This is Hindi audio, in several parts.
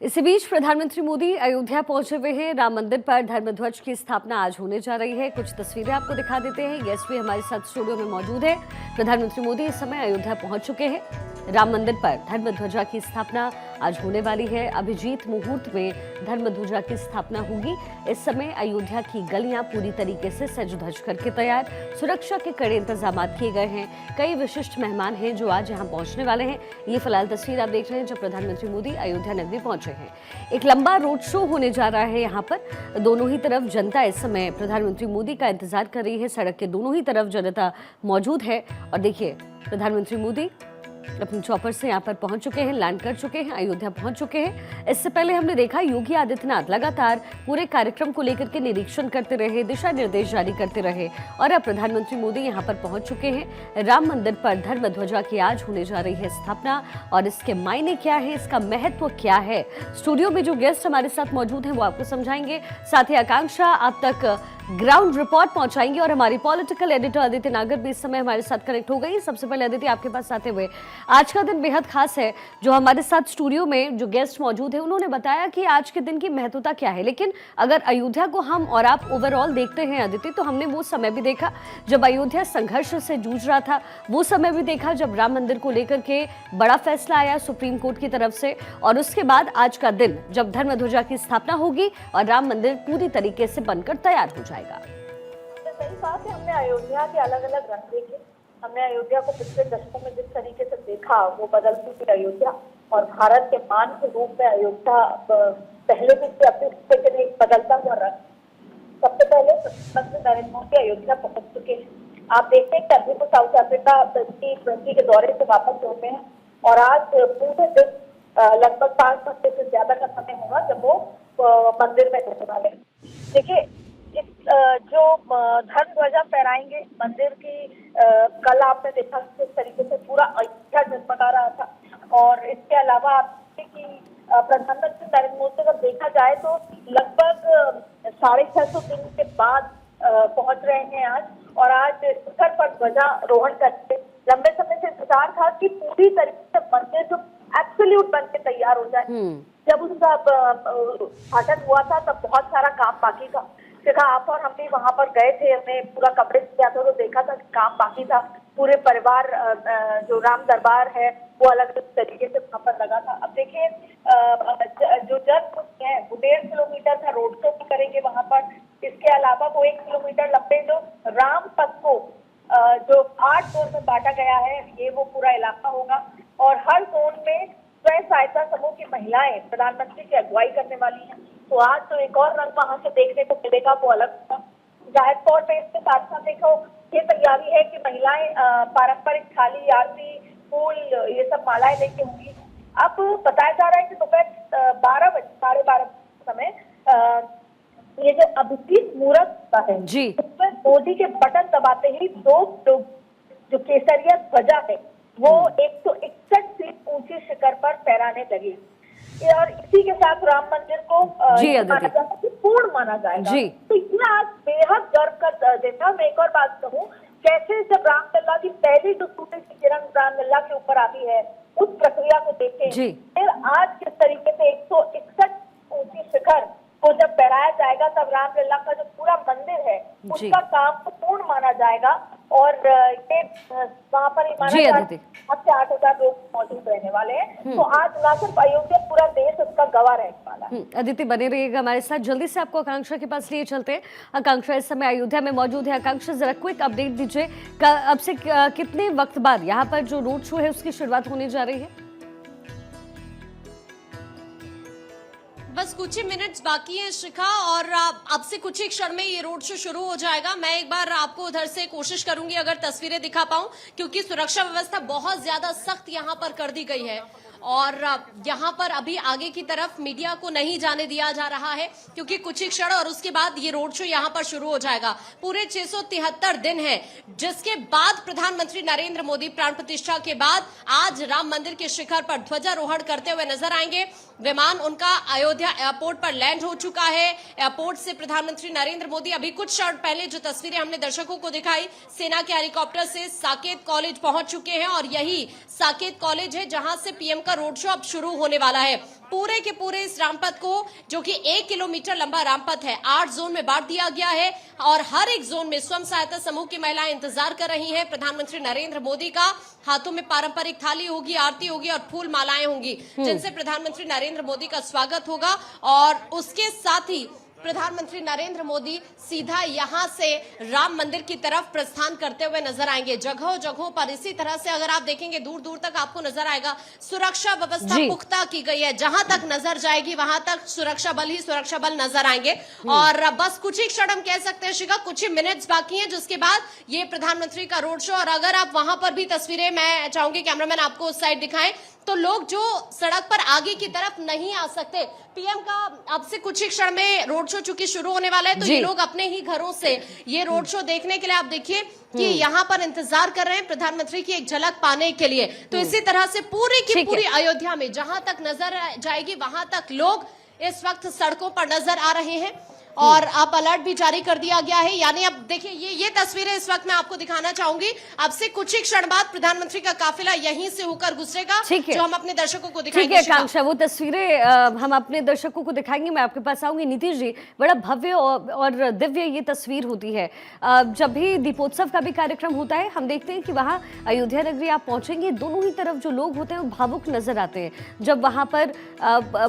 इसी बीच प्रधानमंत्री मोदी अयोध्या पहुंचे हुए हैं। राम मंदिर पर धर्मध्वज की स्थापना आज होने जा रही है। कुछ तस्वीरें आपको दिखा देते हैं। गेस्ट भी हमारे साथ स्टूडियो में मौजूद है। प्रधानमंत्री मोदी इस समय अयोध्या पहुंच चुके हैं। राम मंदिर पर धर्मध्वजा की स्थापना आज होने वाली है। अभिजीत मुहूर्त में धर्मध्वजा की स्थापना होगी। इस समय अयोध्या की गलियां पूरी तरीके से सज धज करके तैयार। सुरक्षा के कड़े इंतजाम किए गए हैं। कई विशिष्ट मेहमान हैं जो आज यहां पहुंचने वाले हैं। ये फिलहाल तस्वीर आप देख रहे हैं जब प्रधानमंत्री मोदी अयोध्या नगरी पहुंचे हैं। एक लंबा रोड शो होने जा रहा है। यहाँ पर दोनों ही तरफ जनता इस समय प्रधानमंत्री मोदी का इंतजार कर रही है। सड़क के दोनों ही तरफ जनता मौजूद है और देखिए प्रधानमंत्री मोदी अपने चॉपर से यहाँ पर पहुंच चुके हैं, लैंड कर चुके हैं, अयोध्या पहुंच चुके हैं। इससे पहले हमने देखा योगी आदित्यनाथ लगातार पूरे कार्यक्रम को लेकर के निरीक्षण करते रहे, दिशा निर्देश जारी करते रहे और अब प्रधानमंत्री मोदी यहाँ पर पहुंच चुके हैं। राम मंदिर पर धर्मध्वजा की आज होने जा रही है स्थापना और इसके मायने क्या है, इसका महत्व क्या है, स्टूडियो में जो गेस्ट हमारे साथ मौजूद हैं वो आपको समझाएंगे। साथ ही आकांक्षा आप तक ग्राउंड रिपोर्ट पहुंचाएंगे और हमारी पॉलिटिकल एडिटर अदिति नागर भी इस समय हमारे साथ कनेक्ट हो गई। सबसे पहले अदिति आपके पास आते हुए, आज का दिन बेहद खास है। जो हमारे साथ स्टूडियो में जो गेस्ट मौजूद है उन्होंने बताया कि आज के दिन की महत्वता क्या है, लेकिन अगर अयोध्या को हम और आप ओवरऑल देखते हैं अदिति, तो हमने वो समय भी देखा जब अयोध्या संघर्ष से जूझ रहा था, वो समय भी देखा जब राम मंदिर को लेकर के बड़ा फैसला आया सुप्रीम कोर्ट की तरफ से, और उसके बाद आज का दिन जब धर्मध्वजा की स्थापना होगी और राम मंदिर पूरी तरीके से बनकर तैयार हो जाएगा। सही बात है, हमने अयोध्या के अलग अलग रंग देखे। हमने अयोध्या को पिछले दशकों में जिस तरीके से देखा, वो बदलती हुई अयोध्या और भारत के मान के रूप में अयोध्या पहले भी लेकिन एक बदलता हुआ रंग। सबसे पहले प्रधानमंत्री नरेंद्र मोदी अयोध्या पहुंच चुके हैं। आप देखते हैं कि अभी तो साउथ अफ्रीका T20 के दौरे से वापस होते हैं और आज पूरे दिन लगभग 5 घंटे से ज्यादा का समय होगा जब वो मंदिर में रहने वाले हैं। देखिए, जो धर्मध्वजा फहराएंगे मंदिर की, कल आपने देखा किस तरीके से पूरा अयोध्या जगमगा रहा था। और इसके अलावा आप कि प्रधानमंत्री नरेंद्र मोदी अगर देखा जाए तो लगभग 650 दिन के बाद पहुंच रहे हैं आज, और आज शिखर पर ध्वजारोहण करके लंबे समय से इंतजार था कि पूरी तरीके से मंदिर जो एब्सोल्यूट बन के तैयार हो जाए। जब उनका उद्घाटन हुआ था तब बहुत सारा काम बाकी था। देखा आप और हम भी वहां पर गए थे, हमने पूरा कवरेज किया था तो देखा था कि काम बाकी था। पूरे परिवार जो राम दरबार है वो अलग अलग तरीके से वहां पर लगा था। अब देखिए जो जन्मभूमि है वो 1.5 किलोमीटर का रोड शो भी करेंगे वहां पर। इसके अलावा वो 1 किलोमीटर लंबे जो राम पथ को जो 8 जोन में बांटा गया है, ये वो पूरा इलाका होगा और हर जोन में स्वयं सहायता समूह की महिलाएं प्रधानमंत्री की अगुवाई करने वाली हैं। तो आज तो एक और रंग वहां से देखने को मिलेगा, वो अलग होगा। जाहिर तौर पे इसके साथ साथ देखो ये तैयारी है कि महिलाएं पारंपरिक थाली, आरती, फूल, ये सब मालाएं लेके होंगी। अब बताया जा रहा है कि दोपहर 12 बजे 12:30 समय ये जो अभिजीत मुहूर्त है उसमें मोदी के बटन दबाते ही दो जो केसरिया ध्वजा है वो 161 फीट ऊंची शिखर पर फहराने लगी और इसी के साथ राम मंदिर को पूर्ण माना जाएगा। तो ये आज बेहद गर्व का दिन था। मैं एक और बात कहूँ, कैसे जब रामलला की पहली जो सूर्य की किरण रामलला के ऊपर आती है उस प्रक्रिया को देखें, फिर आज किस तरीके से 161 ऊंची शिखर को जब फहराया जाएगा तब रामलला का जो पूरा मंदिर है उसका काम को पूर्ण माना जाएगा और ये वहाँ पर ही माना जाएगा 8,000 लोग मौजूद रहने वाले हैं। तो आज ना सिर्फ अयोध्या, पूरा देश उसका गवाह रहने वाला है। अदिति बने रहिएगा हमारे साथ। जल्दी से आपको आकांक्षा के पास लिए चलते हैं। आकांक्षा इस समय अयोध्या में मौजूद है। आकांक्षा जरा क्विक अपडेट दीजिए, अब से कितने वक्त बाद यहाँ पर जो रोड शो है उसकी शुरुआत होने जा रही है? बस कुछ ही मिनट्स बाकी हैं शिखा, और अब से कुछ ही क्षण में ये रोड शो शुरू हो जाएगा। मैं एक बार आपको उधर से कोशिश करूंगी अगर तस्वीरें दिखा पाऊं, क्योंकि सुरक्षा व्यवस्था बहुत ज्यादा सख्त यहां पर कर दी गई है और यहाँ पर अभी आगे की तरफ मीडिया को नहीं जाने दिया जा रहा है क्योंकि कुछ ही क्षण और उसके बाद ये रोड शो यहाँ पर शुरू हो जाएगा। पूरे 673 दिन है जिसके बाद प्रधानमंत्री नरेंद्र मोदी प्राण प्रतिष्ठा के बाद आज राम मंदिर के शिखर पर ध्वजारोहण करते हुए नजर आएंगे। विमान उनका अयोध्या एयरपोर्ट पर लैंड हो चुका है। एयरपोर्ट से प्रधानमंत्री नरेंद्र मोदी अभी कुछ क्षण पहले जो तस्वीरें हमने दर्शकों को दिखाई, सेना के हेलीकॉप्टर से साकेत कॉलेज पहुंच चुके हैं और यही साकेत कॉलेज है जहां से पीएम का का रोड शो अब शुरू होने वाला है। पूरे के पूरे इस रामपथ को, जो कि 1 किलोमीटर लंबा रामपथ है, 8 जोन में बांट दिया गया है और हर एक जोन में स्वयं सहायता समूह की महिलाएं इंतजार कर रही हैं प्रधानमंत्री नरेंद्र मोदी का। हाथों में पारंपरिक थाली होगी, आरती होगी और फूल मालाएं होंगी, जिनसे प्रधानमंत्री नरेंद्र मोदी का स्वागत होगा। और उसके साथ ही प्रधानमंत्री नरेंद्र मोदी सीधा यहां से राम मंदिर की तरफ प्रस्थान करते हुए नजर आएंगे। जगहों जगहों पर इसी तरह से अगर आप देखेंगे दूर दूर तक आपको नजर आएगा सुरक्षा व्यवस्था पुख्ता की गई है। जहां तक नजर जाएगी वहां तक सुरक्षा बल ही सुरक्षा बल नजर आएंगे। और बस कुछ ही क्षण हम कह सकते हैं शिखा, कुछ ही मिनट्स बाकी हैं जिसके बाद ये प्रधानमंत्री का रोड शो। और अगर आप वहां पर भी तस्वीरें, मैं चाहूंगी कैमरामैन आपको उस साइड दिखाएं, तो लोग जो सड़क पर आगे की तरफ नहीं आ सकते, पीएम का अब से कुछ ही क्षण में रोड शो चूंकि शुरू होने वाला है, तो ये लोग अपने ही घरों से ये रोड शो देखने के लिए, आप देखिए कि यहाँ पर इंतजार कर रहे हैं प्रधानमंत्री की एक झलक पाने के लिए। तो इसी तरह से पूरी की पूरी अयोध्या में जहां तक नजर जाएगी वहां तक लोग इस वक्त सड़कों पर नजर आ रहे हैं। और अब अलर्ट भी जारी कर दिया गया है। यानी अब देखिए ये तस्वीरें इस वक्त मैं आपको दिखाना चाहूंगी। अब से कुछ ही क्षण बाद प्रधानमंत्री का काफिला यहीं से होकर गुजरेगा, जो हम अपने दर्शकों को दिखाएंगे। ठीक है कांक्षा, वो तस्वीरें हम अपने दर्शकों को दिखाएंगे। मैं आपके पास आऊंगी नीतीश जी। बड़ा भव्य और दिव्य ये तस्वीर होती है जब भी दीपोत्सव का भी कार्यक्रम होता है। हम देखते हैं कि वहाँ अयोध्या नगरी आप पहुंचेंगे, दोनों ही तरफ जो लोग होते हैं वो भावुक नजर आते हैं जब वहां पर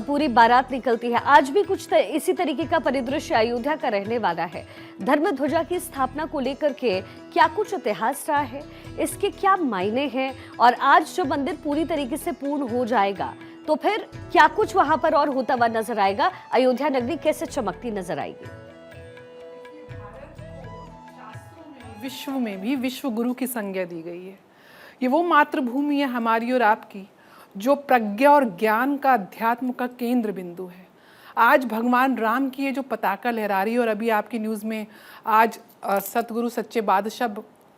पूरी बारात निकलती है। आज भी कुछ इसी तरीके का परिदृश्य अयोध्या का रहने वाला है। धर्म ध्वजा की स्थापना को लेकर के क्या कुछ इतिहास रहा है, इसके क्या मायने हैं, और आज जो मंदिर पूरी तरीके से पूर्ण हो जाएगा तो फिर क्या कुछ वहां पर और होता हुआ नजर आएगा, अयोध्या नगरी कैसे चमकती नजर आएगी। विश्व में भी विश्व गुरु की संज्ञा दी गई है। ये वो मातृभूमि है हमारी और आपकी, जो प्रज्ञा और ज्ञान का, अध्यात्म का केंद्र बिंदु है। आज भगवान राम की ये जो पताका लहरा रही है, और अभी आपकी न्यूज़ में आज सतगुरु सच्चे बादशाह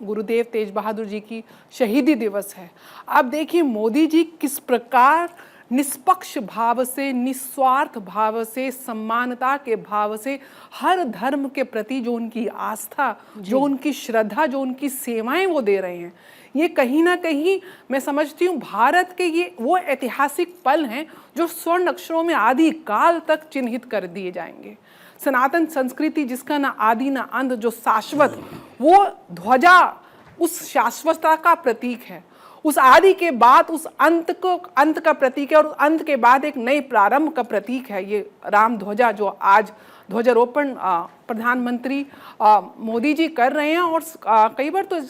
गुरुदेव तेज बहादुर जी की शहीदी दिवस है। आप देखिए मोदी जी किस प्रकार निष्पक्ष भाव से, निस्वार्थ भाव से, सम्मानता के भाव से हर धर्म के प्रति जो उनकी आस्था, जो उनकी श्रद्धा, जो उनकी सेवाएं वो दे रहे हैं। ये कहीं ना कहीं मैं समझती हूँ भारत के ये वो ऐतिहासिक पल हैं जो स्वर्ण अक्षरों में आदि काल तक चिन्हित कर दिए जाएंगे। सनातन संस्कृति जिसका ना आदि ना अंत, जो शाश्वत, वो ध्वजा उस शाश्वतता का प्रतीक है। उस आदि के बाद उस अंत को, अंत का प्रतीक है, और अंत के बाद एक नए प्रारंभ का प्रतीक है ये राम ध्वजा, जो आज ध्वजारोपण प्रधानमंत्री मोदी जी कर रहे हैं। और कई बार तो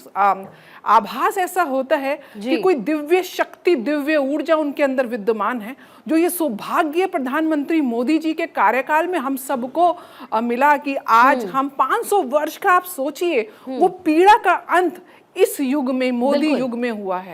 आभास ऐसा होता है कि कोई दिव्य शक्ति, दिव्य ऊर्जा उनके अंदर विद्यमान है, जो ये सौभाग्य प्रधानमंत्री मोदी जी के कार्यकाल में हम सबको मिला कि आज हम 500 वर्ष का, आप सोचिए, वो पीड़ा का अंत इस युग में, मोदी युग में हुआ है।